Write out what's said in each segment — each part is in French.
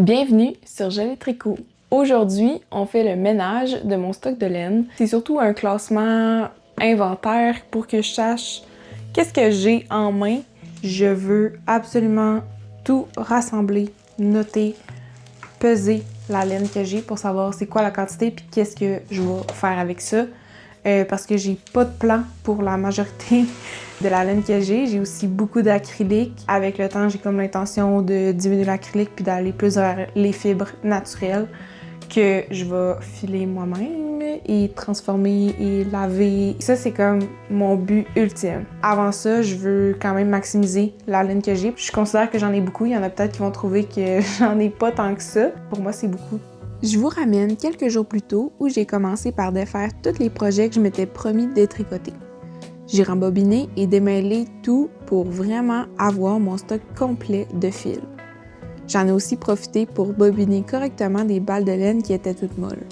Bienvenue sur Jolie Tricot. Aujourd'hui, on fait le ménage de mon stock de laine. C'est surtout un classement inventaire pour que je sache qu'est-ce que j'ai en main. Je veux absolument tout rassembler, noter, peser la laine que j'ai pour savoir c'est quoi la quantité puis qu'est-ce que je vais faire avec ça. Parce que j'ai pas de plan pour la majorité de la laine que j'ai. J'ai aussi beaucoup d'acrylique. Avec le temps, j'ai comme l'intention de diminuer l'acrylique puis d'aller plus vers les fibres naturelles que je vais filer moi-même et transformer et laver. Ça, c'est comme mon but ultime. Avant ça, je veux quand même maximiser la laine que j'ai. Je considère que j'en ai beaucoup. Il y en a peut-être qui vont trouver que j'en ai pas tant que ça. Pour moi, c'est beaucoup. Je vous ramène quelques jours plus tôt où j'ai commencé par défaire tous les projets que je m'étais promis de détricoter. J'ai rembobiné et démêlé tout pour vraiment avoir mon stock complet de fils. J'en ai aussi profité pour bobiner correctement des balles de laine qui étaient toutes molles.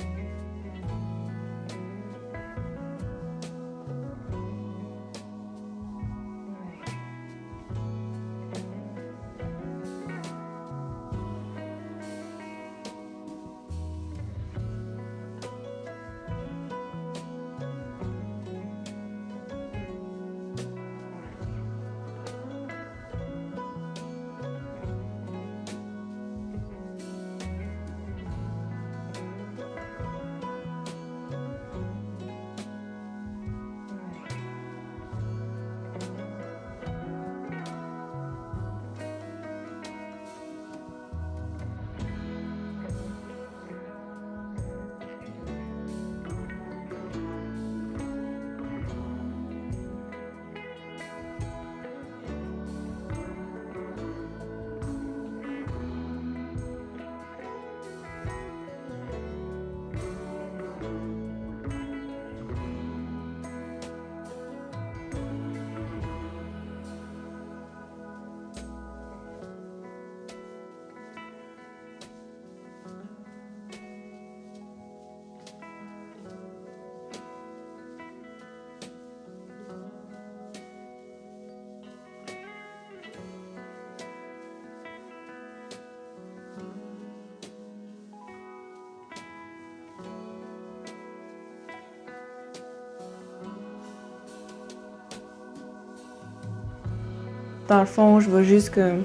Dans le fond, je vais juste comme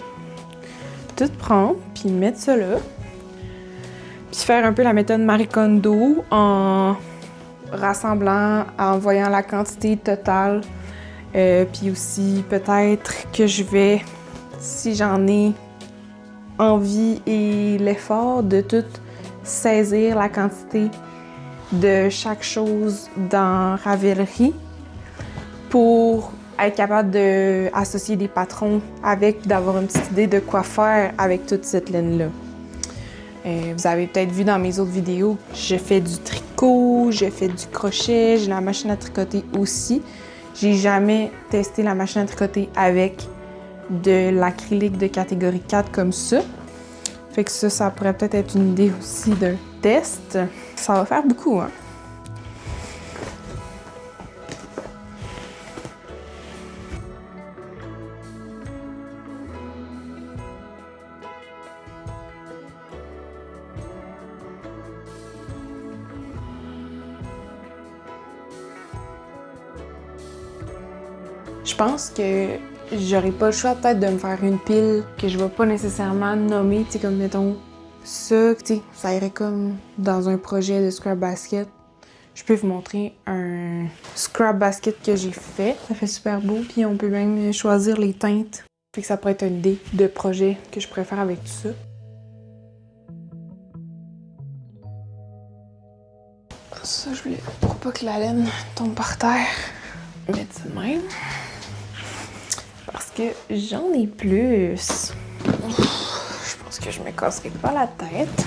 tout prendre, puis mettre ça là. Puis faire un peu la méthode Marie Kondo en rassemblant, en voyant la quantité totale. Puis aussi, peut-être que je vais, si j'en ai envie et l'effort, de tout saisir la quantité de chaque chose dans Ravelry pour être capable d'associer des patrons avec, d'avoir une petite idée de quoi faire avec toute cette laine-là. Vous avez peut-être vu dans mes autres vidéos, je fais du tricot, je fais du crochet, j'ai la machine à tricoter aussi. J'ai jamais testé la machine à tricoter avec de l'acrylique de catégorie 4 comme ça. Fait que ça pourrait peut-être être une idée aussi d'un test. Ça va faire beaucoup, hein? Je pense que j'aurais pas le choix peut-être de me faire une pile que je vais pas nécessairement nommer, tu sais, comme mettons ça, tu sais, ça irait comme dans un projet de scrap basket. Je peux vous montrer un scrap basket que j'ai fait. Ça fait super beau, puis on peut même choisir les teintes. Fait que ça pourrait être une idée de projet que je pourrais faire avec tout ça. Ça, je voulais, pour pas que la laine tombe par terre, mettre ça de même. Parce que j'en ai plus. Je pense que je me casserai pas la tête.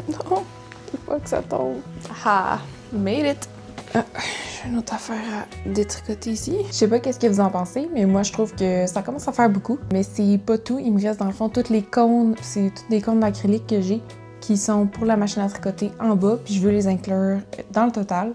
Non, faut pas que ça tombe. Ah, made it! J'ai une autre affaire à détricoter ici. Je sais pas qu'est-ce que vous en pensez, mais moi je trouve que ça commence à faire beaucoup. Mais c'est pas tout, il me reste dans le fond toutes les cônes, c'est toutes des cônes d'acrylique que j'ai qui sont pour la machine à tricoter en bas, puis je veux les inclure dans le total.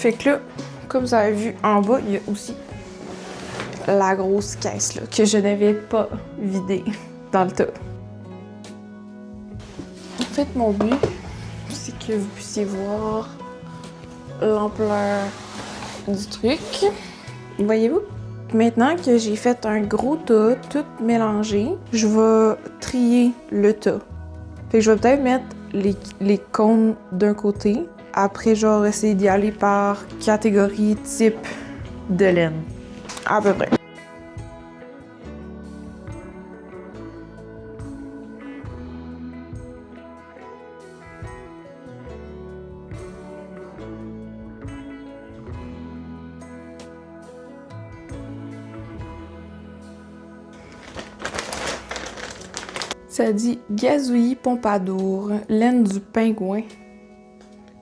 Fait que là, comme vous avez vu en bas, il y a aussi la grosse caisse là, que je n'avais pas vidée dans le tas. En fait, mon but, c'est que vous puissiez voir l'ampleur du truc. Voyez-vous? Maintenant que j'ai fait un gros tas, tout mélangé, je vais trier le tas. Fait que je vais peut-être mettre les cônes d'un côté. Après, genre, essayer d'y aller par catégorie type de laine. À peu près. Ça dit Gazouillis Pompadour, laine du pingouin,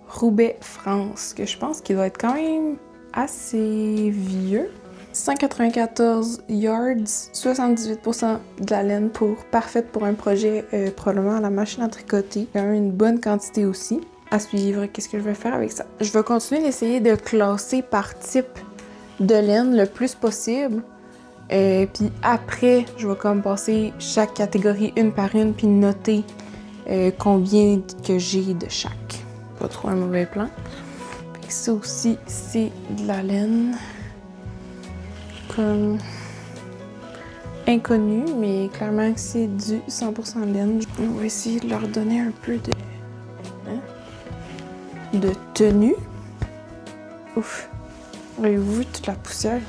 Roubaix, France, que je pense qu'il doit être quand même assez vieux. 194 yards, 78% de la laine parfaite pour un projet probablement à la machine à tricoter. Quand même une bonne quantité aussi. À suivre, qu'est-ce que je vais faire avec ça? Je vais continuer d'essayer de classer par type de laine le plus possible. Puis après, je vais comme passer chaque catégorie une par une puis noter combien que j'ai de chaque. Pas trop un mauvais plan. Fait que ça aussi, c'est de la laine. Comme inconnu, mais clairement que c'est du 100% laine. On va essayer de leur donner un peu de tenue. Ouf! Avez-vous vu toute la poussière?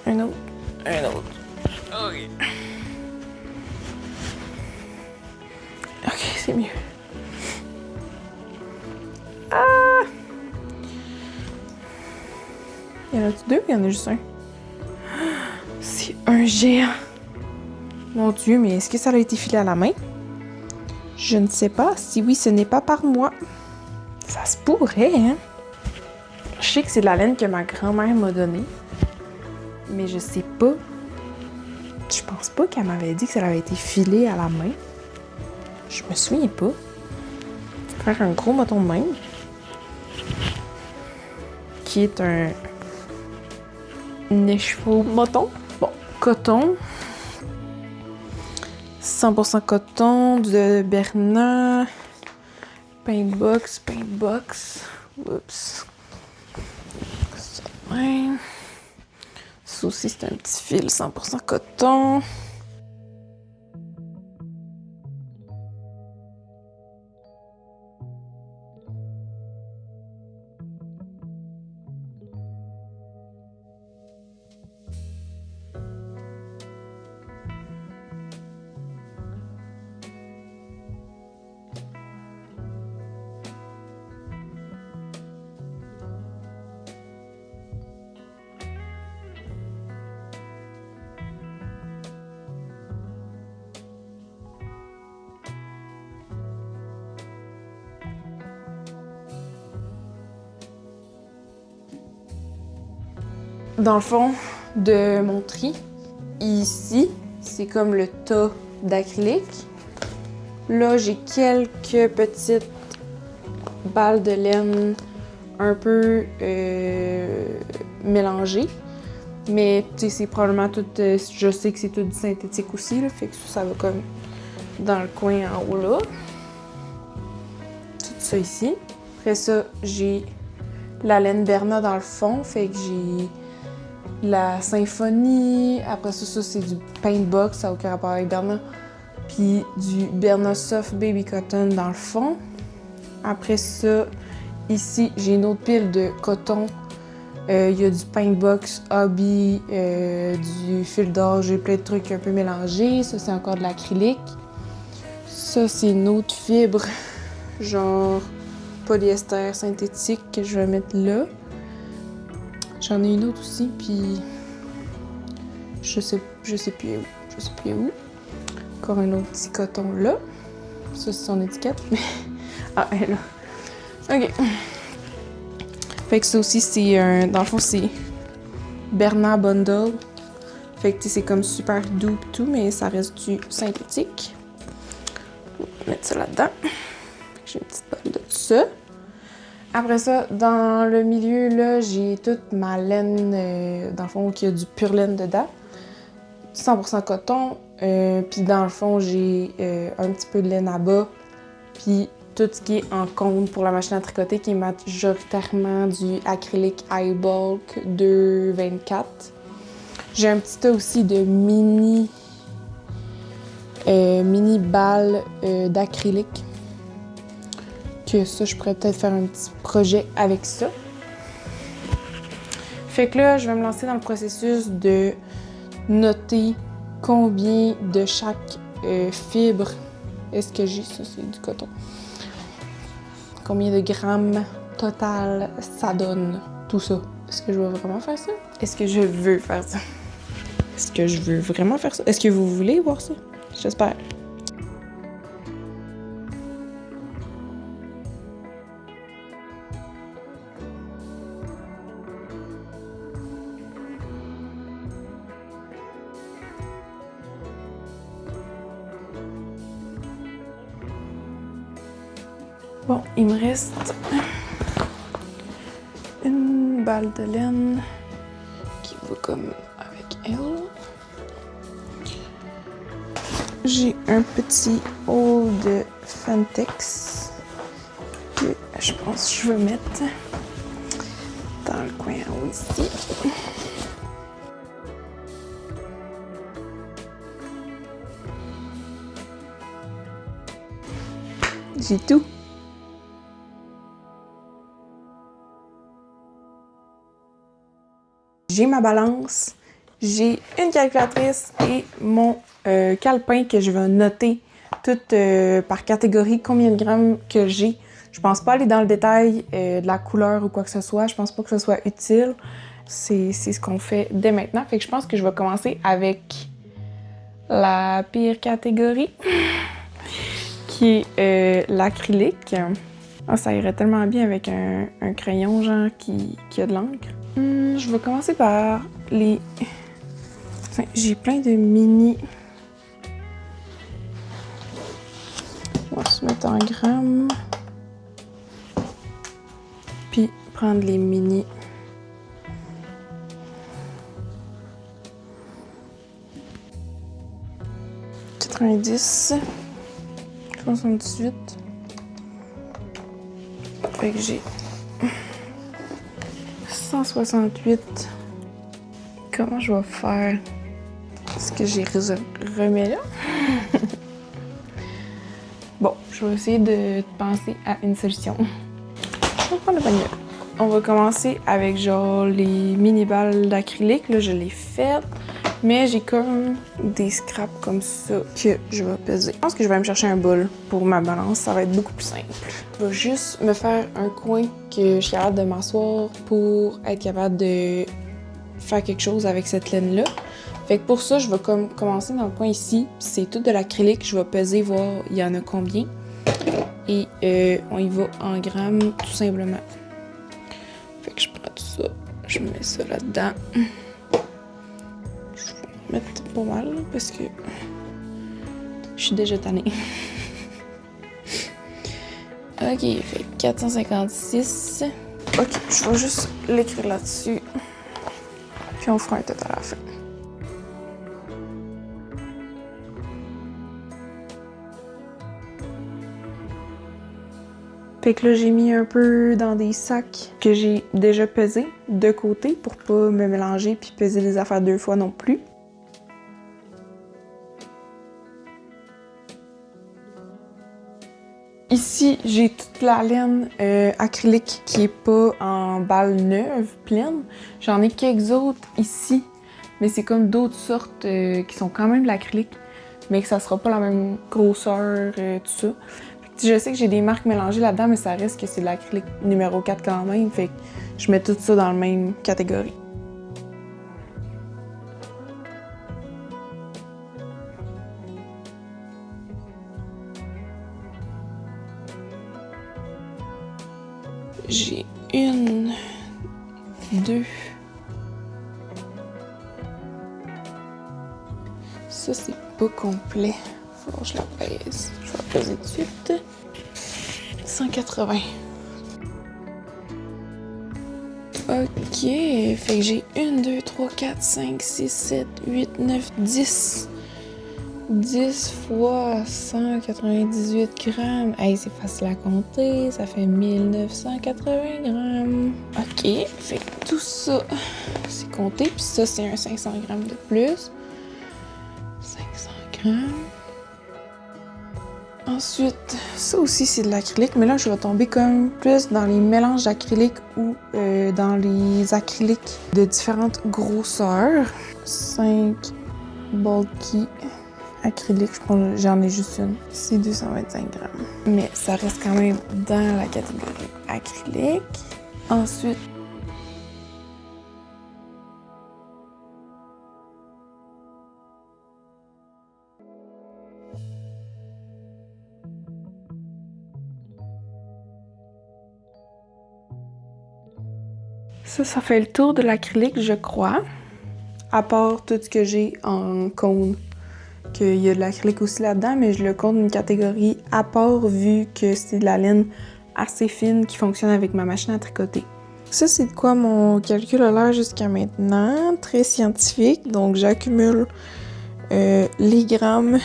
Un autre. Ok. Ok, c'est mieux. Ah! Il y en a-tu deux ou il y en a juste un? C'est un géant. Mon Dieu, mais est-ce que ça a été filé à la main? Je ne sais pas. Si oui, ce n'est pas par moi. Ça se pourrait, hein? Je sais que c'est de la laine que ma grand-mère m'a donnée. Mais je sais pas. Je pense pas qu'elle m'avait dit que ça avait été filé à la main. Je me souviens pas. Faire un gros moton de même. Qui est un écheveau moton. Bon, coton. 100% coton de Bernat. Paintbox. Oups. Ça de même. Ça aussi, c'est un petit fil 100% coton. Dans le fond de mon tri, ici, c'est comme le tas d'acrylique. Là, j'ai quelques petites balles de laine un peu mélangées. Mais tu sais, c'est probablement tout. Je sais que c'est tout du synthétique aussi, là, fait que ça va comme dans le coin en haut là. Tout ça ici. Après ça, j'ai la laine Bernat dans le fond, fait que j'ai la Symphonie. Après ça c'est du Paintbox, ça n'a aucun rapport avec Bernat. Puis du Bernat Soft Baby Cotton dans le fond. Après ça, ici, j'ai une autre pile de coton. Il y a du Paintbox, Hobby, du fil d'or, j'ai plein de trucs un peu mélangés. Ça, c'est encore de l'acrylique. Ça, c'est une autre fibre, genre polyester synthétique que je vais mettre là. J'en ai une autre aussi, puis je sais plus où. Encore un autre petit coton là. Ça, c'est son étiquette. Ah, elle est là. OK. Fait que ça aussi, c'est un... Dans le fond, c'est Bernat Bundle. Fait que c'est comme super doux et tout, mais ça reste du synthétique. On va mettre ça là-dedans. J'ai une petite balle de tout ça. Après ça, dans le milieu, là, j'ai toute ma laine, dans le fond, qui a du pur laine dedans. 100% coton. Puis dans le fond, j'ai un petit peu de laine à bas. Puis tout ce qui est en cône pour la machine à tricoter, qui est majoritairement du acrylique High Bulk 224. J'ai un petit tas aussi de mini balles d'acrylique. Que ça, je pourrais peut-être faire un petit projet avec ça. Fait que là, je vais me lancer dans le processus de noter combien de chaque fibre est-ce que j'ai. Ça, c'est du coton. Combien de grammes total ça donne, tout ça. Est-ce que je vais vraiment faire ça? Est-ce que je veux faire ça? Est-ce que je veux vraiment faire ça? Est-ce que vous voulez voir ça? J'espère. Bon, il me reste une balle de laine qui va comme avec elle. J'ai un petit haut de Fantex que je pense que je vais mettre dans le coin en haut ici. J'ai tout. J'ai ma balance, j'ai une calculatrice et mon calepin que je vais noter tout par catégorie combien de grammes que j'ai. Je pense pas aller dans le détail de la couleur ou quoi que ce soit. Je pense pas que ce soit utile. C'est ce qu'on fait dès maintenant. Fait que je pense que je vais commencer avec la pire catégorie qui est l'acrylique. Ah, ça irait tellement bien avec un crayon genre qui a de l'encre. Je vais commencer par les... J'ai plein de mini... On va se mettre en grammes. Puis prendre les mini... « 90... 78... » Fait que j'ai... 168. Comment je vais faire? Est-ce que j'ai remis là? Bon, je vais essayer de penser à une solution. On va prendre le panier. On va commencer avec genre les mini balles d'acrylique. Là, je l'ai faites. Mais j'ai comme des scraps comme ça que je vais peser. Je pense que je vais me chercher un bol pour ma balance. Ça va être beaucoup plus simple. Je vais juste me faire un coin que je suis capable de m'asseoir pour être capable de faire quelque chose avec cette laine-là. Fait que pour ça, je vais comme commencer dans le coin ici. C'est tout de l'acrylique. Je vais peser, voir il y en a combien. Et on y va en grammes, tout simplement. Fait que je prends tout ça. Je mets ça là-dedans. Mettre pas mal parce que je suis déjà tannée. Ok, fait 456. Ok, je vais juste l'écrire là-dessus. Puis on fera un total à la fin. Fait que là, j'ai mis un peu dans des sacs que j'ai déjà pesés de côté pour pas me mélanger puis peser les affaires deux fois non plus. Ici, j'ai toute la laine acrylique qui est pas en balle neuve, pleine. J'en ai quelques autres ici, mais c'est comme d'autres sortes qui sont quand même de l'acrylique, mais que ça sera pas la même grosseur, tout ça. Je sais que j'ai des marques mélangées là-dedans, mais ça reste que c'est de l'acrylique numéro 4 quand même, fait que je mets tout ça dans la même catégorie. J'ai une, deux. Ça, c'est pas complet. Faut que je la pèse. Je vais la peser tout de suite. 180. Ok, fait que j'ai 1, 2, 3, 4, 5, 6, 7, 8, 9, 10. 10 fois 198 grammes. Hey, c'est facile à compter. Ça fait 1980 grammes. Ok, fait que tout ça, c'est compté. Puis ça, c'est un 500 grammes de plus. 500 grammes. Ensuite, ça aussi, c'est de l'acrylique. Mais là, je vais tomber comme plus dans les mélanges d'acrylique ou dans les acryliques de différentes grosseurs. 5 bulky acrylique, je pense que j'en ai juste une. C'est 225 grammes. Mais ça reste quand même dans la catégorie acrylique. Ensuite, ça fait le tour de l'acrylique, je crois. À part tout ce que j'ai en cône. Qu'il y a de l'acrylique aussi là-dedans, mais je le compte une catégorie à part vu que c'est de la laine assez fine qui fonctionne avec ma machine à tricoter. Ça, c'est de quoi mon calcul a l'air jusqu'à maintenant. Très scientifique, donc j'accumule les grammes.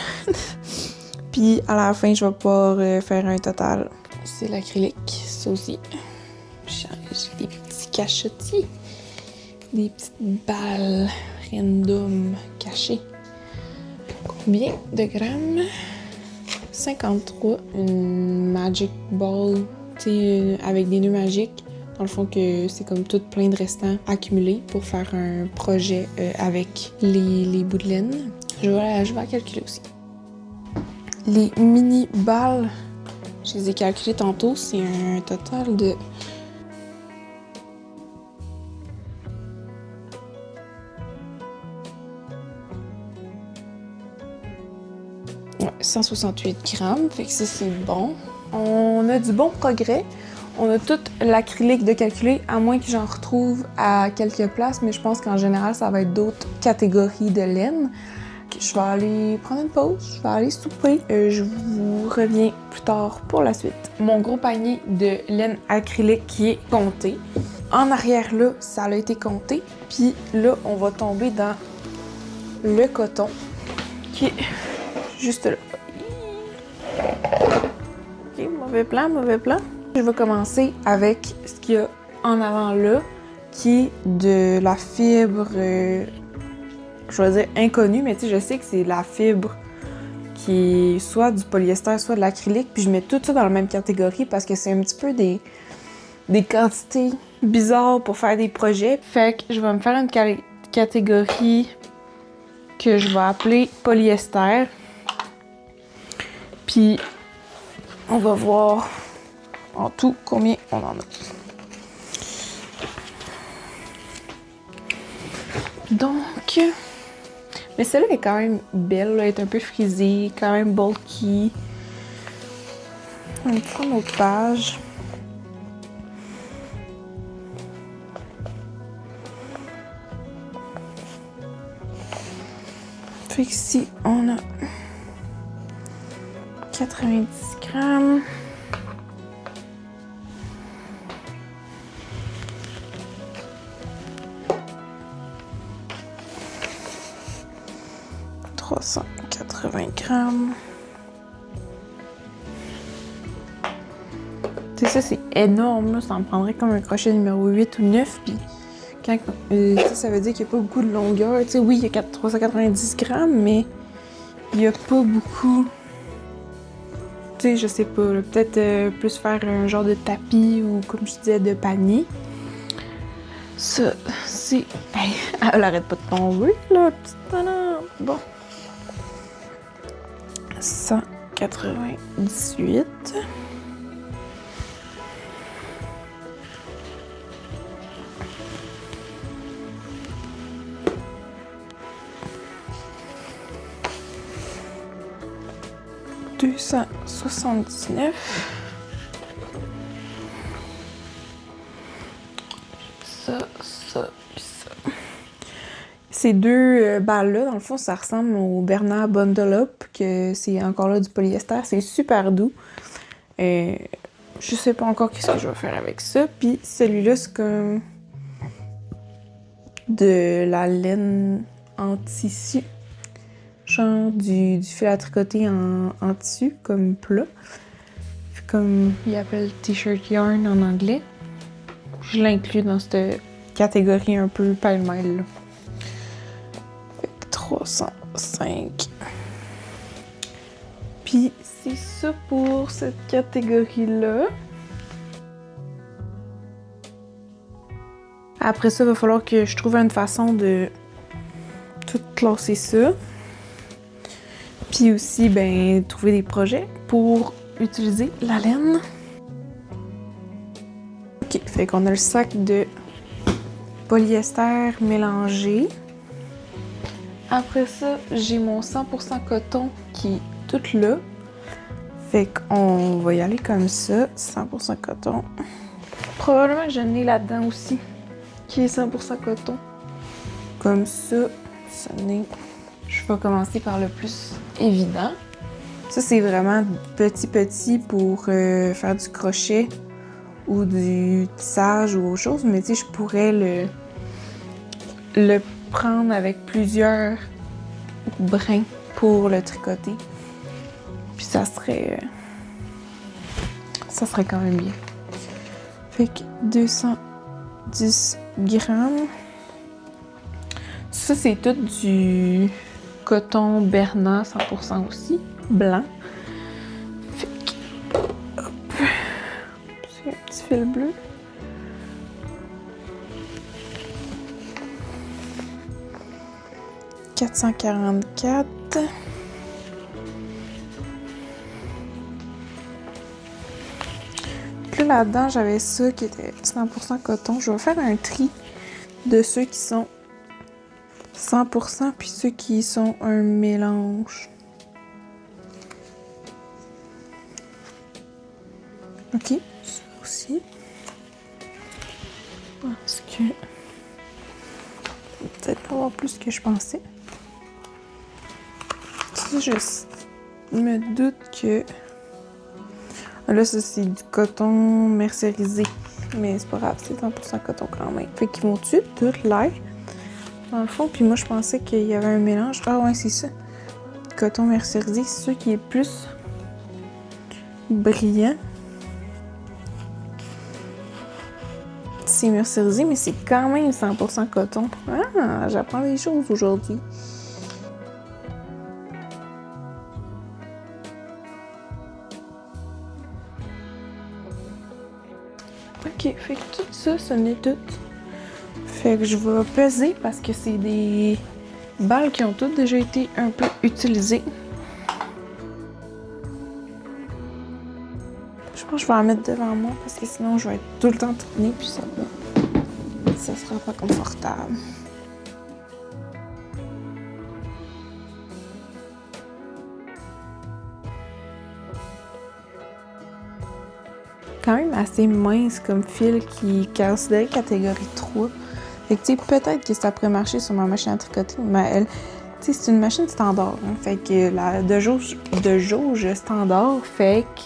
Puis à la fin, je vais pouvoir faire un total. C'est l'acrylique, ça aussi. J'ai des petits cachetis, des petites balles random cachées. Combien de grammes? 53. Une Magic Ball, avec des nœuds magiques. Dans le fond, que c'est comme tout plein de restants accumulés pour faire un projet avec les bouts de laine. Je vais calculer aussi. Les mini balles, je les ai calculées tantôt, c'est un total de 168 grammes, fait que ça c'est bon. On a du bon progrès. On a tout l'acrylique de calculer, à moins que j'en retrouve à quelques places, mais je pense qu'en général, ça va être d'autres catégories de laine. Je vais aller prendre une pause, je vais aller souper. Je vous reviens plus tard pour la suite. Mon gros panier de laine acrylique qui est compté. En arrière là, ça a été compté. Puis là, on va tomber dans le coton qui est juste là. Ok, mauvais plan, mauvais plan. Je vais commencer avec ce qu'il y a en avant là, qui est de la fibre, je vais dire inconnue, mais tu sais, je sais que c'est la fibre qui est soit du polyester, soit de l'acrylique, puis je mets tout ça dans la même catégorie parce que c'est un petit peu des quantités bizarres pour faire des projets. Fait que je vais me faire une catégorie que je vais appeler polyester. Puis on va voir en tout combien on en a. Donc, mais celle-là est quand même belle, là, elle est un peu frisée, quand même bulky. On va prendre une autre page. Fait que ici, on a 90 grammes. « 380 grammes. » Tu sais, ça, c'est énorme, là. Ça en prendrait comme un crochet numéro 8 ou 9. Puis quand, ça veut dire qu'il n'y a pas beaucoup de longueur. Tu sais, oui, il y a 390 grammes, mais il n'y a pas beaucoup. Tu sais, je sais pas, peut-être plus faire un genre de tapis ou, comme je disais, de panier. Ça, c'est... Hey, elle arrête pas de tomber, là, petite bonhomme. Bon. 198. « 279. » Ça, puis ça. Ces deux balles-là, dans le fond, ça ressemble au Bernard Bundle Up, que c'est encore là du polyester. C'est super doux. Je sais pas encore qu'est-ce que je vais faire avec ça. Puis celui-là, c'est comme de la laine en tissu. Genre du fil à tricoter en tissu, comme plat. Comme il appelle t-shirt yarn en anglais. Je l'inclus dans cette catégorie un peu pêle-mêle, là. Fait que 305. Puis c'est ça pour cette catégorie-là. Après ça, il va falloir que je trouve une façon de tout classer ça. Puis aussi, ben, trouver des projets pour utiliser la laine. Ok, fait qu'on a le sac de polyester mélangé. Après ça, j'ai mon 100% coton qui est tout là. Fait qu'on va y aller comme ça, 100% coton. Probablement que j'en ai là-dedans aussi, qui est 100% coton. Comme ça, je vais commencer par le plus évident. Ça, c'est vraiment petit pour faire du crochet ou du tissage ou autre chose. Mais tu sais, je pourrais le prendre avec plusieurs brins pour le tricoter. Puis ça serait quand même bien. Fait que 210 grammes. Ça, c'est tout du coton Bernat 100% aussi, blanc. Fait que, hop, c'est un petit fil bleu. « 444. Puis là-dedans, j'avais ça qui était 100% coton. Je vais faire un tri de ceux qui sont 100% puis ceux qui sont un mélange. Ok, ça aussi. Parce que peut-être pas avoir plus que je pensais. Ça, je me doute que là, ça c'est du coton mercerisé, mais c'est pas grave, c'est 100% coton quand même. Fait qu'ils vont-tu tout l'air dans le fond, puis moi je pensais qu'il y avait un mélange. Ah ouais, c'est ça. Coton mercerisé, c'est sûr qui est plus brillant. C'est mercerisé, mais c'est quand même 100% coton. Ah, j'apprends des choses aujourd'hui. Ok, fait que tout ça, ce n'est tout. Fait que je vais peser parce que c'est des balles qui ont toutes déjà été un peu utilisées. Je pense que je vais en mettre devant moi parce que sinon je vais être tout le temps tournée puis ça sera pas confortable. Quand même assez mince comme fil qui est considéré catégorie 3. Fait que tu sais, peut-être que ça pourrait marcher sur ma machine à tricoter, mais elle, tu sais, c'est une machine standard. Hein, fait que la de jauge standard, fait que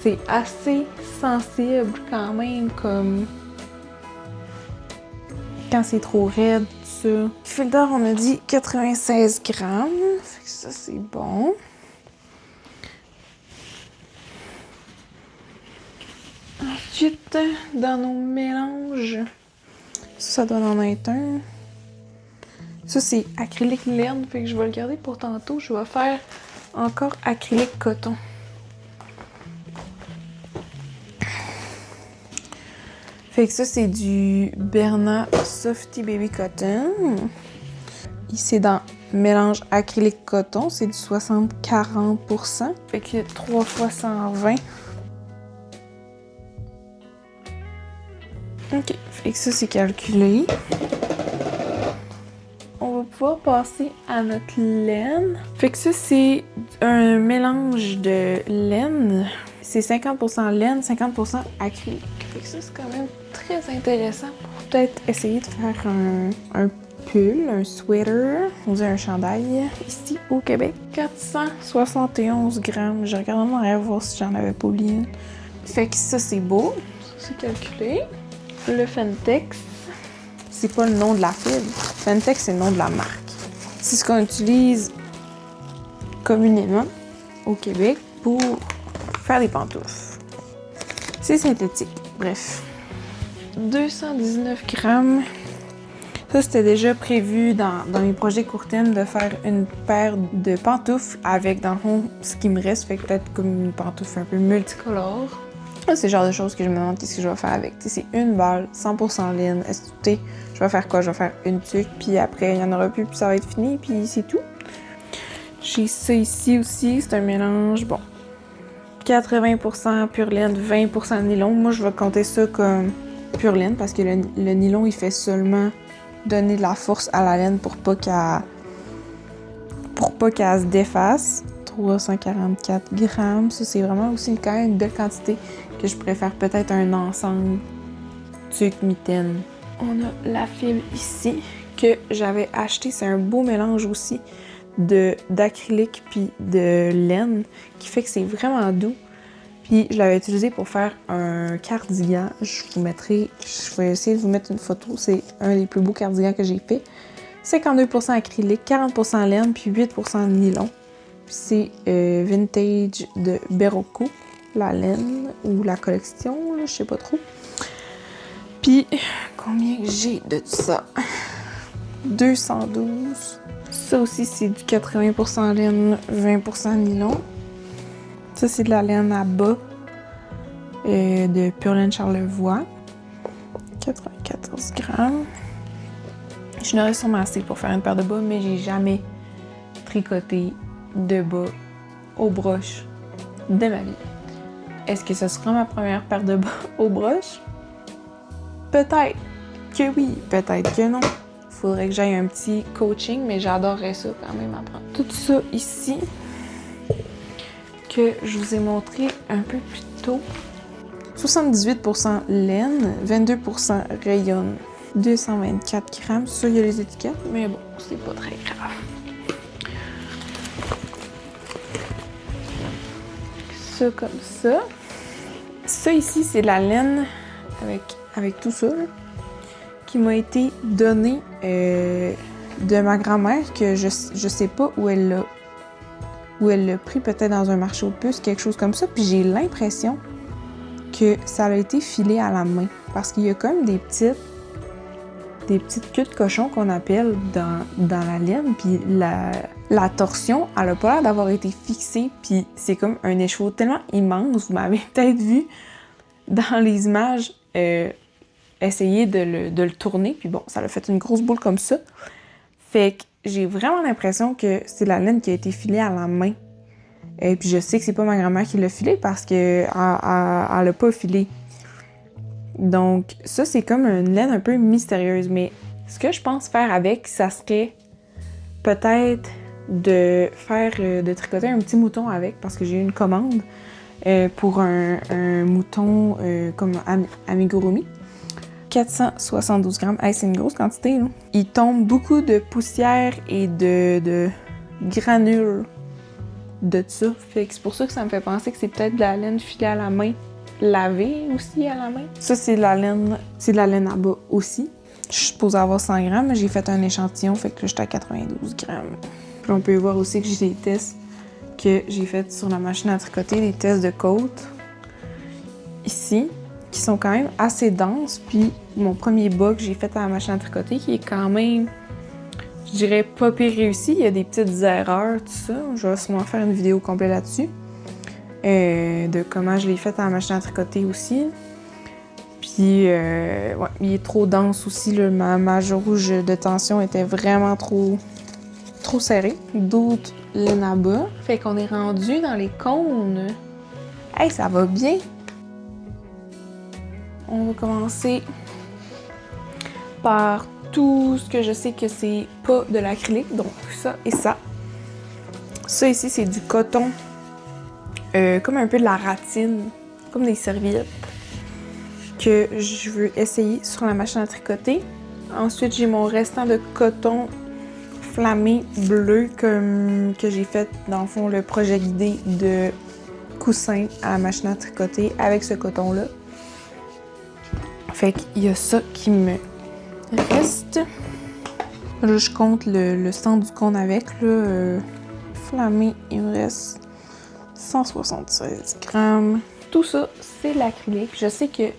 c'est assez sensible quand même comme quand c'est trop raide, tout ça. Le fil d'or, on a dit 96 grammes. Fait que ça, c'est bon. Ensuite, dans nos mélanges, ça doit en être un. Ça, c'est acrylique laine, fait que je vais le garder pour tantôt. Je vais faire encore acrylique coton. Fait que ça, c'est du Bernat Softy Baby Cotton. Ici, dans mélange acrylique coton, c'est du 60-40%. Fait que 3 fois 120. Ok, fait que ça, c'est calculé. On va pouvoir passer à notre laine. Fait que ça, c'est un mélange de laine. C'est 50% laine, 50% acrylique. Fait que ça, c'est quand même très intéressant pour peut-être essayer de faire un pull, un sweater, on dit un chandail. Ici, au Québec, 471 grammes. Je regarde en arrière voir si j'en avais pas oublié. Fait que ça, c'est beau. Ça, c'est calculé. Le Fentex, c'est pas le nom de la fibre. Fentex, c'est le nom de la marque. C'est ce qu'on utilise communément au Québec pour faire des pantoufles. C'est synthétique, bref. 219 grammes. Ça, c'était déjà prévu dans mes projets court terme de faire une paire de pantoufles avec, dans le fond, ce qui me reste. Fait que peut-être comme une pantoufle un peu multicolore. Ça, c'est le genre de choses que je me demande qu'est-ce que je vais faire avec. T'sais, c'est une balle, 100% laine. Je vais faire quoi? Je vais faire une tuque, puis après, il n'y en aura plus, puis ça va être fini, puis c'est tout. J'ai ça ici aussi, c'est un mélange, bon, 80% pure laine, 20% nylon. Moi, je vais compter ça comme pure laine parce que le nylon, il fait seulement donner de la force à la laine pour pas qu'elle se défasse. 344 grammes, ça c'est vraiment aussi quand même une belle quantité que je préfère peut-être un ensemble tuque mitaine. On a la fibre ici que j'avais acheté, c'est un beau mélange aussi d'acrylique puis de laine qui fait que c'est vraiment doux. Puis je l'avais utilisé pour faire un cardigan. Je vais essayer de vous mettre une photo. C'est un des plus beaux cardigans que j'ai fait. 52% acrylique, 40% laine, puis 8% nylon. Puis c'est vintage de Berroco, la laine ou la collection, là, je sais pas trop. Puis combien j'ai de ça? 212. Ça aussi, c'est du 80% laine, 20% nylon. Ça, c'est de la laine à bas de Pure Laine Charlevoix. 94 grammes. Je n'aurais sûrement assez pour faire une paire de bas, mais j'ai jamais tricoté de bas aux broches de ma vie. Est-ce que ce sera ma première paire de bas aux broches? Peut-être que oui, peut-être que non. Faudrait que j'aille un petit coaching, mais j'adorerais ça quand même apprendre. Tout ça ici, que je vous ai montré un peu plus tôt. 78% laine, 22% rayon, 224 grammes. Ça, il y a les étiquettes, mais bon, c'est pas très grave. Ça comme ça. Ça ici, c'est de la laine avec tout ça, là, qui m'a été donné de ma grand-mère, que je sais pas où elle l'a pris, peut-être dans un marché aux puces, quelque chose comme ça. Puis j'ai l'impression que ça a été filé à la main. Parce qu'il y a comme des petites queues de cochon qu'on appelle dans la laine. Puis la torsion, elle a pas l'air d'avoir été fixée. Puis c'est comme un écheveau tellement immense. Vous m'avez peut-être vu dans les images essayer de le tourner. Puis bon, ça a fait une grosse boule comme ça. Fait que j'ai vraiment l'impression que c'est la laine qui a été filée à la main. Et puis je sais que c'est pas ma grand-mère qui l'a filée parce qu'elle l'a pas filé. Donc ça, c'est comme une laine un peu mystérieuse. Mais ce que je pense faire avec, ça serait peut-être de tricoter un petit mouton avec, parce que j'ai eu une commande pour un mouton comme amigurumi. 472 grammes. Hey, c'est une grosse quantité, là. Il tombe beaucoup de poussière et de granules de ça. Fait que c'est pour ça que ça me fait penser que c'est peut-être de la laine filée à la main, lavée aussi à la main. Ça, c'est de la laine à bas aussi. Je suis supposée avoir 100 grammes, mais j'ai fait un échantillon, fait que là, j'étais à 92 grammes. Puis on peut voir aussi que j'ai des tests que j'ai fait sur la machine à tricoter, des tests de côte. Ici, qui sont quand même assez denses. Puis mon premier bas que j'ai fait à la machine à tricoter, qui est quand même, je dirais, pas pire réussi. Il y a des petites erreurs, tout ça. Je vais sûrement faire une vidéo complète là-dessus. De comment je l'ai fait à la machine à tricoter aussi. Puis, ouais, il est trop dense aussi. Là. Ma jauge de tension était vraiment trop serrée. D'autres laine à bas. Fait qu'on est rendu dans les cônes. Hey, ça va bien! On va commencer par tout ce que je sais que c'est pas de l'acrylique, donc ça et ça. Ça ici, c'est du coton, comme un peu de la ratine, comme des serviettes, que je veux essayer sur la machine à tricoter. Ensuite, j'ai mon restant de coton flammé bleu que j'ai fait, dans le fond, le projet guidé de coussin à la machine à tricoter avec ce coton-là. Fait qu'il y a ça qui me Reste... Là, je compte le centre du cône avec, là. Flammé, il me reste 176 grammes. Tout ça, c'est l'acrylique. Je sais que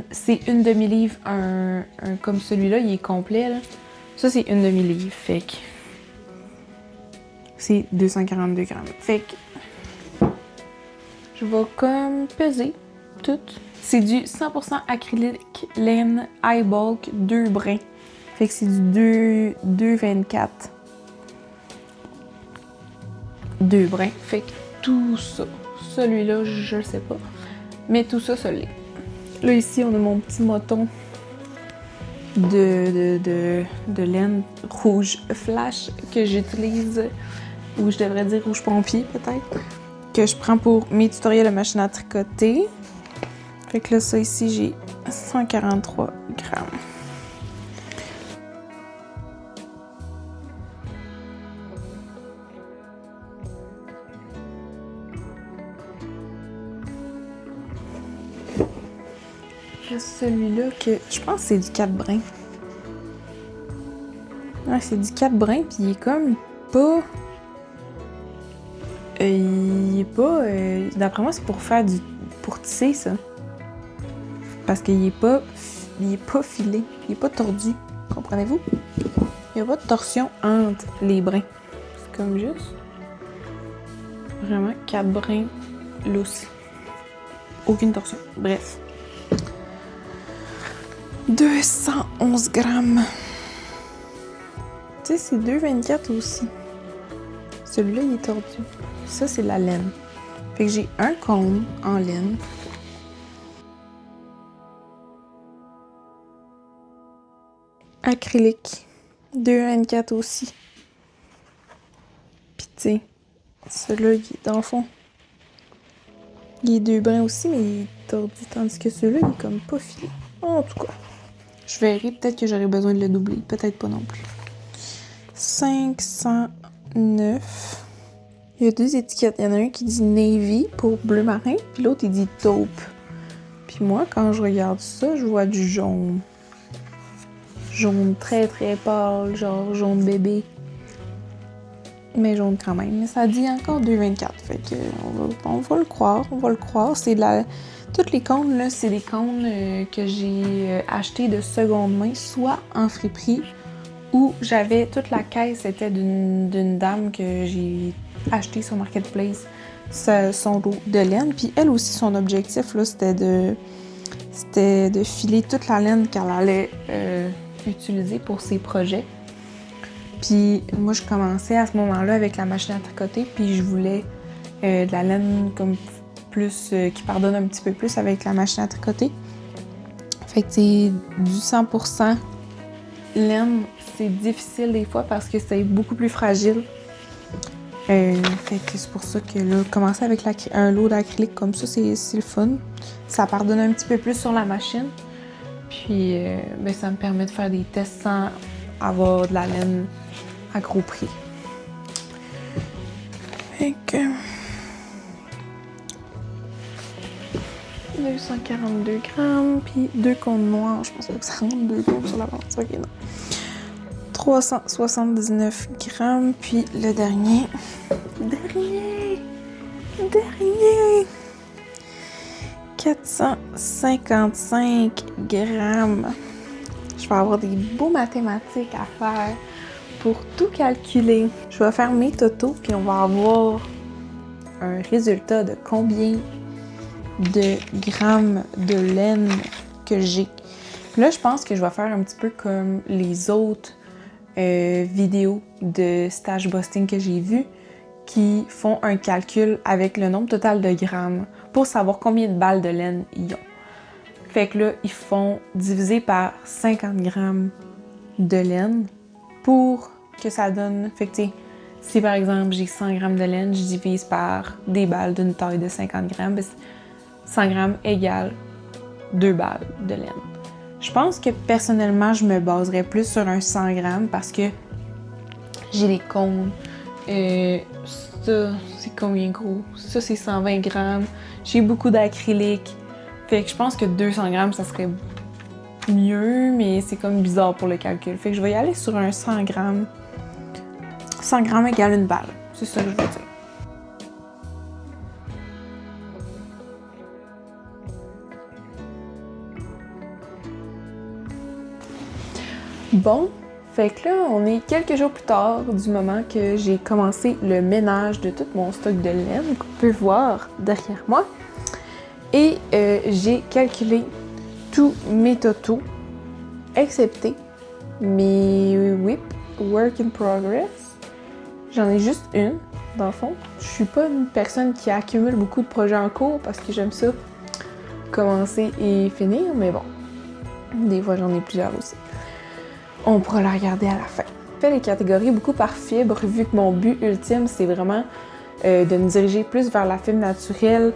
c'est une demi-livre, un comme celui-là, il est complet, là. Ça, c'est une demi-livre, fait que... C'est 242 grammes. Fait que... Je vais comme peser tout. C'est du 100% acrylique laine high bulk 2 brins. Fait que c'est du 2,24. 2 brins. Fait que tout ça, celui-là, je le sais pas. Mais tout ça, ça l'est. Là, ici, on a mon petit moton de laine rouge flash que j'utilise, ou je devrais dire rouge pompier peut-être, que je prends pour mes tutoriels de machine à tricoter. Fait que là, ça ici, j'ai 143 grammes. Celui-là que je pense que c'est du 4 brins. Ouais, c'est du 4 brins, puis il est comme pas... il est pas... d'après moi, c'est pour faire du... pour tisser, ça. Parce qu'il est pas... il est pas filé. Il est pas tordu. Comprenez-vous? Il n'y a pas de torsion entre les brins. C'est comme juste... vraiment 4 brins lousses. Aucune torsion. Bref. 211 grammes. Tu sais, c'est 2,24 aussi. Celui-là, il est tordu. Ça, c'est la laine. Fait que j'ai un cône en laine. Acrylique. 2,24 aussi. Puis tu sais, celui-là, il est dans le fond. Il est 2 brins aussi, mais il est tordu. Tandis que celui-là, il est comme pas filé. En tout cas. Je verrai, peut-être que j'aurai besoin de le doubler. Peut-être pas non plus. 509. Il y a 2 étiquettes. Il y en a un qui dit Navy pour bleu marin, puis l'autre, il dit Taupe. Puis moi, quand je regarde ça, je vois du jaune. Jaune très très pâle, genre jaune bébé. Mais jaune quand même. Mais ça dit encore 2,24. Fait que on va le croire. On va le croire. C'est de la... Toutes les cônes, là, c'est des cônes que j'ai achetés de seconde main, soit en friperie, ou j'avais toute la caisse, c'était d'une dame que j'ai acheté sur Marketplace, son lot de laine. Puis elle aussi, son objectif, là, c'était de filer toute la laine qu'elle allait utiliser pour ses projets. Puis moi, je commençais à ce moment-là avec la machine à tricoter, puis je voulais de la laine comme plus qui pardonne un petit peu plus avec la machine à tricoter. Fait que c'est du 100% laine, c'est difficile des fois parce que c'est beaucoup plus fragile. Fait que c'est pour ça que là, commencer avec un lot d'acrylique comme ça, c'est le fun. Ça pardonne un petit peu plus sur la machine. Puis ben, ça me permet de faire des tests sans avoir de la laine à gros prix. Fait que... 242 grammes, puis 2 cônes noirs. Je pense pas que ça rentre 2 cônes sur la vente. Ok, non. 379 grammes, puis le dernier. Dernier! 455 grammes. Je vais avoir des beaux mathématiques à faire pour tout calculer. Je vais faire mes totaux, puis on va avoir un résultat de combien de grammes de laine que j'ai. Là, je pense que je vais faire un petit peu comme les autres vidéos de stage busting que j'ai vues qui font un calcul avec le nombre total de grammes pour savoir combien de balles de laine ils ont. Fait que là, ils font diviser par 50 grammes de laine pour que ça donne... Fait que tu sais, si par exemple j'ai 100 grammes de laine, je divise par des balles d'une taille de 50 grammes, ben 100 grammes égale 2 balles de laine. Je pense que personnellement, je me baserais plus sur un 100 grammes parce que j'ai des cônes. Ça, c'est combien gros? Ça, c'est 120 grammes. J'ai beaucoup d'acrylique. Fait que je pense que 200 grammes, ça serait mieux, mais c'est comme bizarre pour le calcul. Fait que je vais y aller sur un 100 grammes. 100 grammes égale une balle. C'est ça que je veux dire. Bon, fait que là, on est quelques jours plus tard du moment que j'ai commencé le ménage de tout mon stock de laine qu'on peut voir derrière moi. Et j'ai calculé tous mes totaux, excepté mes WIP, Work in Progress. J'en ai juste une, dans le fond. Je suis pas une personne qui accumule beaucoup de projets en cours parce que j'aime ça commencer et finir, mais bon, des fois j'en ai plusieurs aussi. On pourra la regarder à la fin. Je fais les catégories beaucoup par fibre, vu que mon but ultime, c'est vraiment de me diriger plus vers la fibre naturelle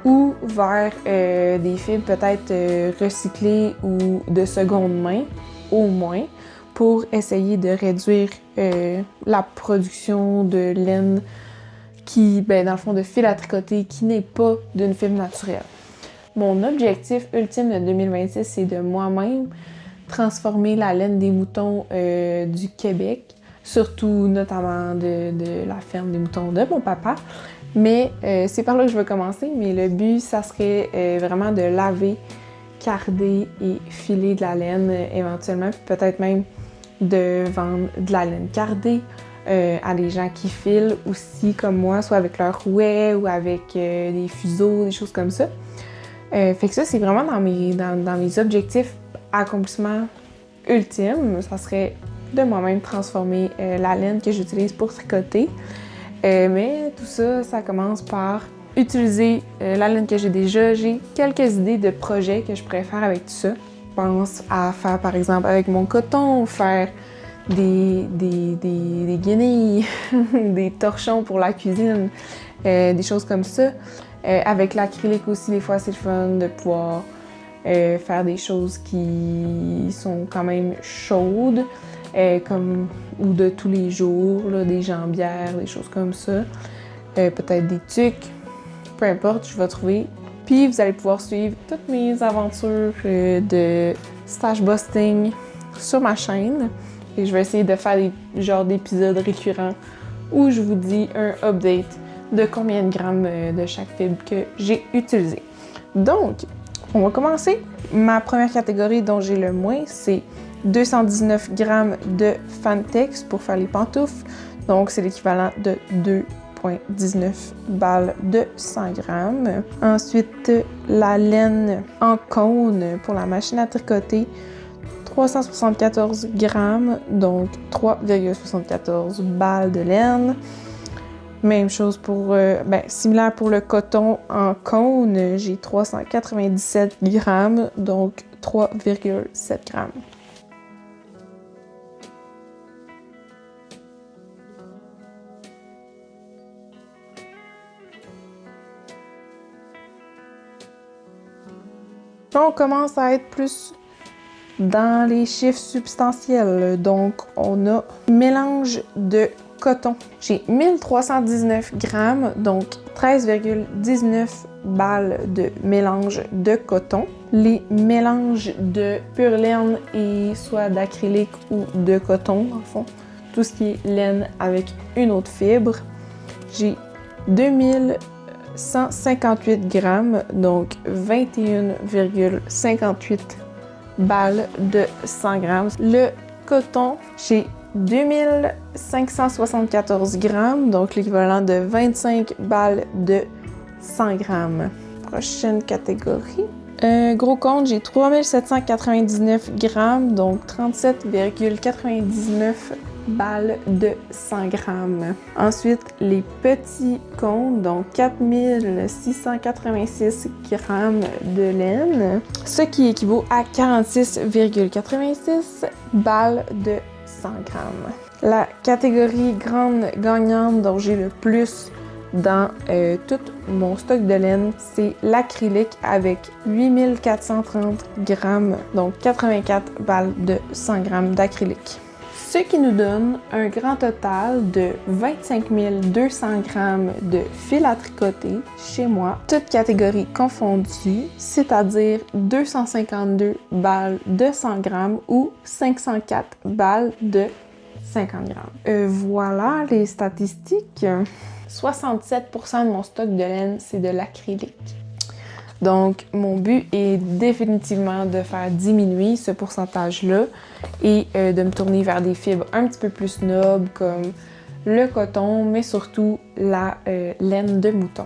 ou vers des fibres peut-être recyclées ou de seconde main, au moins, pour essayer de réduire la production de laine qui, dans le fond, de fil à tricoter qui n'est pas d'une fibre naturelle. Mon objectif ultime de 2026, c'est de moi-même transformer la laine des moutons du Québec, surtout notamment de la ferme des moutons de mon papa. Mais c'est par là que je veux commencer, mais le but, ça serait vraiment de laver, carder et filer de la laine éventuellement, puis peut-être même de vendre de la laine cardée à des gens qui filent aussi comme moi, soit avec leur rouet ou avec des fuseaux, des choses comme ça. Fait que ça, c'est vraiment dans mes objectifs accomplissement ultime, ça serait de moi-même transformer la laine que j'utilise pour tricoter. Mais tout ça, ça commence par utiliser la laine que j'ai déjà. J'ai quelques idées de projets que je pourrais faire avec tout ça. Je pense à faire, par exemple, avec mon coton, faire des guenilles, des torchons pour la cuisine, des choses comme ça. Avec l'acrylique aussi, des fois, c'est le fun de pouvoir faire des choses qui sont quand même chaudes, ou de tous les jours, là, des jambières, des choses comme ça. Peut-être des tuques, peu importe, je vais trouver. Puis vous allez pouvoir suivre toutes mes aventures de stash busting sur ma chaîne. Et je vais essayer de faire des genres d'épisodes récurrents où je vous dis un update de combien de grammes de chaque fibre que j'ai utilisé. Donc, on va commencer. Ma première catégorie dont j'ai le moins, c'est 219 grammes de Fantex pour faire les pantoufles. Donc, c'est l'équivalent de 2,19 balles de 100 grammes. Ensuite, la laine en cône pour la machine à tricoter, 374 grammes, donc 3,74 balles de laine. Même chose pour, similaire pour le coton en cône, j'ai 397 grammes, donc 3,7 grammes. On commence à être plus dans les chiffres substantiels. Donc, on a mélange de coton. J'ai 1319 grammes, donc 13,19 balles de mélange de coton. Les mélanges de pure laine et soit d'acrylique ou de coton, en fond, tout ce qui est laine avec une autre fibre. J'ai 2158 grammes, donc 21,58 balles de 100 grammes. Le coton, j'ai 2574 grammes, donc l'équivalent de 25 balles de 100 grammes. Prochaine catégorie. Gros compte, j'ai 3799 grammes, donc 37,99 balles de 100 grammes. Ensuite, les petits comptes, donc 4686 grammes de laine, ce qui équivaut à 46,86 balles de 100 grammes. La catégorie grande gagnante dont j'ai le plus dans tout mon stock de laine, c'est l'acrylique avec 8430 grammes, donc 84 balles de 100 grammes d'acrylique. Ce qui nous donne un grand total de 25 200 grammes de fil à tricoter chez moi, toutes catégories confondues, c'est-à-dire 252 balles de 100 grammes ou 504 balles de 50 grammes. Voilà les statistiques. 67% de mon stock de laine, c'est de l'acrylique. Donc, mon but est définitivement de faire diminuer ce pourcentage-là et de me tourner vers des fibres un petit peu plus nobles comme le coton, mais surtout la laine de mouton.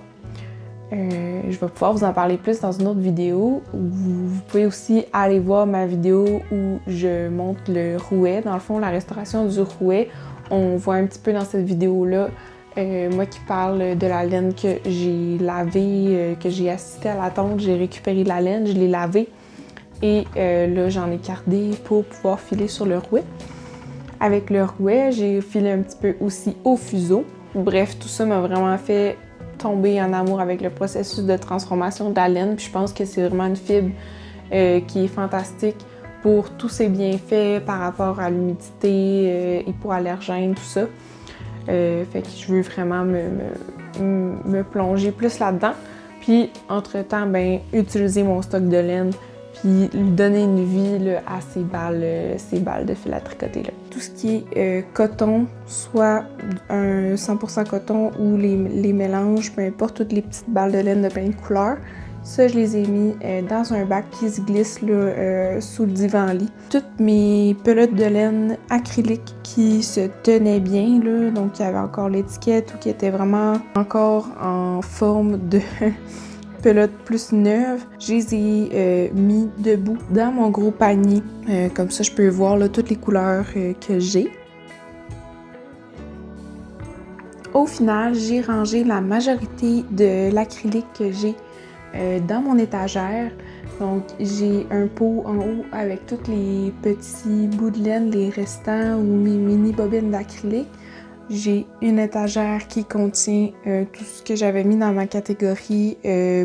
Je vais pouvoir vous en parler plus dans une autre vidéo. Vous pouvez aussi aller voir ma vidéo où je montre le rouet. Dans le fond, la restauration du rouet, on voit un petit peu dans cette vidéo-là moi qui parle de la laine que j'ai lavée, que j'ai assisté à la tonte, j'ai récupéré la laine, je l'ai lavée et là j'en ai gardé pour pouvoir filer sur le rouet. Avec le rouet, j'ai filé un petit peu aussi au fuseau. Bref, tout ça m'a vraiment fait tomber en amour avec le processus de transformation de la laine. Puis je pense que c'est vraiment une fibre qui est fantastique pour tous ses bienfaits par rapport à l'humidité, hypoallergène, tout ça. Fait que je veux vraiment me plonger plus là-dedans. Puis, entre-temps, ben, utiliser mon stock de laine puis lui donner une vie là, à ces balles de fil à tricoter. Là. Tout ce qui est coton, soit un 100% coton ou les mélanges, peu importe, toutes les petites balles de laine de plein de couleurs, ça, je les ai mis dans un bac qui se glisse là, sous le divan-lit. Toutes mes pelotes de laine acrylique qui se tenaient bien, là, donc il y avait encore l'étiquette ou qui était vraiment encore en forme de pelote plus neuve, je les ai mis debout dans mon gros panier. Comme ça, je peux voir là, toutes les couleurs que j'ai. Au final, j'ai rangé la majorité de l'acrylique que j'ai dans mon étagère. Donc, j'ai un pot en haut avec tous les petits bouts de laine, les restants ou mes mini bobines d'acrylique. J'ai une étagère qui contient tout ce que j'avais mis dans ma catégorie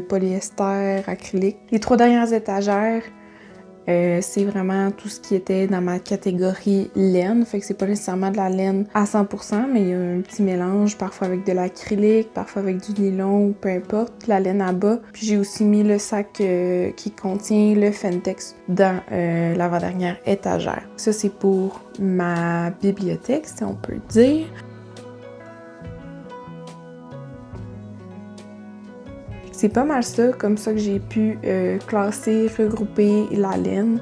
polyester, acrylique. Les 3 dernières étagères, c'est vraiment tout ce qui était dans ma catégorie laine. Fait que c'est pas nécessairement de la laine à 100%, mais il y a un petit mélange, parfois avec de l'acrylique, parfois avec du nylon ou peu importe, la laine à bas. Puis j'ai aussi mis le sac qui contient le Fentex dans l'avant-dernière étagère. Ça, c'est pour ma bibliothèque, si on peut dire. C'est pas mal ça, comme ça que j'ai pu classer, regrouper la laine.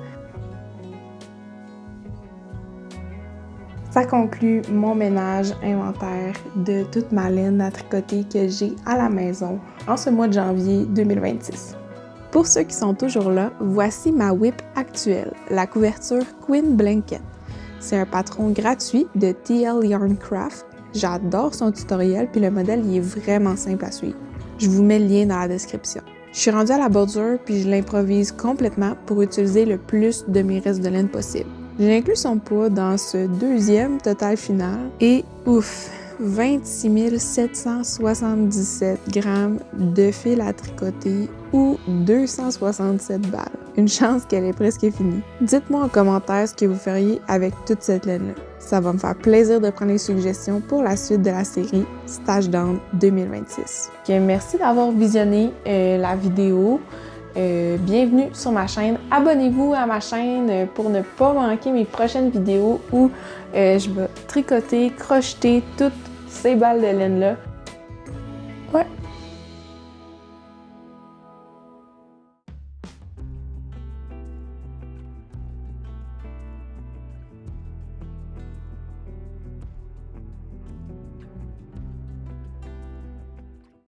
Ça conclut mon ménage inventaire de toute ma laine à tricoter que j'ai à la maison en ce mois de janvier 2026. Pour ceux qui sont toujours là, voici ma whip actuelle, la couverture Queen Blanket. C'est un patron gratuit de TL Yarn Craft. J'adore son tutoriel, puis le modèle il est vraiment simple à suivre. Je vous mets le lien dans la description. Je suis rendue à la bordure puis je l'improvise complètement pour utiliser le plus de mes restes de laine possible. J'ai inclus son poids dans ce deuxième total final et ouf, 26 777 grammes de fil à tricoter ou 267 balles. Une chance qu'elle est presque finie. Dites-moi en commentaire ce que vous feriez avec toute cette laine-là. Ça va me faire plaisir de prendre les suggestions pour la suite de la série Stash Down 2026. Merci d'avoir visionné la vidéo. Bienvenue sur ma chaîne. Abonnez-vous à ma chaîne pour ne pas manquer mes prochaines vidéos où je vais tricoter, crocheter toutes ces balles de laine-là. Ouais.